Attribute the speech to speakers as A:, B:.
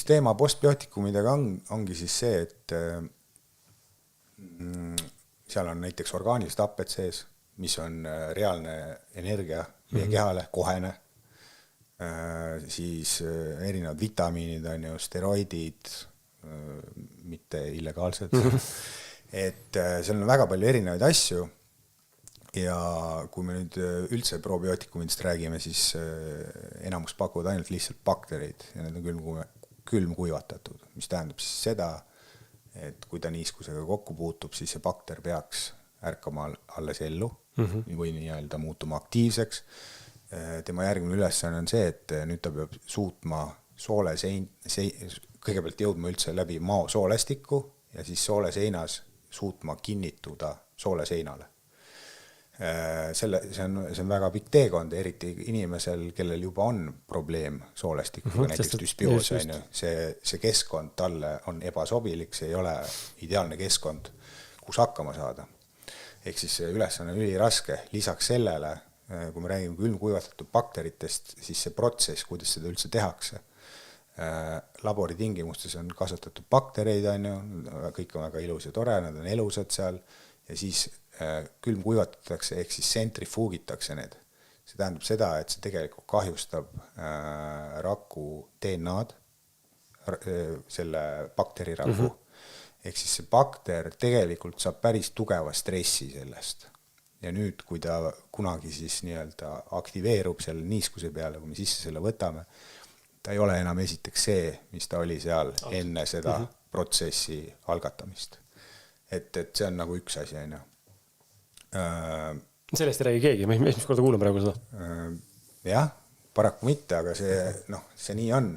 A: siis teema postbiootikumidega ongi siis see, et seal on näiteks orgaanilised happed sees, mis on reaalne energia meie kehale, kohene, siis erinevad vitamiinid on ju, steroidid, mitte illegaalsed, et seal on väga palju erinevaid asju ja kui me nüüd üldse probiootikumidest räägime, siis enamus pakuvad ainult lihtsalt baktereid ja need on külmkuivatatud, mis tähendab siis seda, et kui ta niiskusega kokku puutub, siis see bakter peaks ärkama alles ellu või nii-öelda muutuma aktiivseks. Tema järgmine ülesanne on see, et nüüd ta peab suutma kõigepealt jõudma üldse läbi mao soolestikku ja siis sooleseinas suutma kinnituda sooleseinale. See on väga pikk teekond, eriti inimesel, kellel juba on probleem soolestikuga, näiteks dysbioosi, see keskkond talle on ebasobilik, see ei ole ideaalne keskkond, kus hakkama saada. Ehk siis see ülesanne on üliraske. Lisaks sellele, kui me räägime külmkuivatatud bakteritest, siis see protsess, kuidas seda üldse tehakse. Labori tingimustes on kasvatatud baktereid, kõik on väga ilus ja tore, nad on elusad seal ja siis külmkuivatatakse ehk siis sentrifuugitakse need. See tähendab seda, et see tegelikult kahjustab raku DNA-d, selle bakteriraku. Ehk siis see bakter tegelikult saab päris tugeva stressi sellest. Ja nüüd, kui ta kunagi siis nii-öelda aktiveerub selle niiskuse peale, kui me sisse selle võtame, ta ei ole enam esiteks see, mis ta oli seal enne seda protsessi algatamist. Et see on nagu üks asi,
B: Sellest ei räägi keegi, mis korda kuulen praegu seda?
A: Jah, paraku mitte, aga see nii on.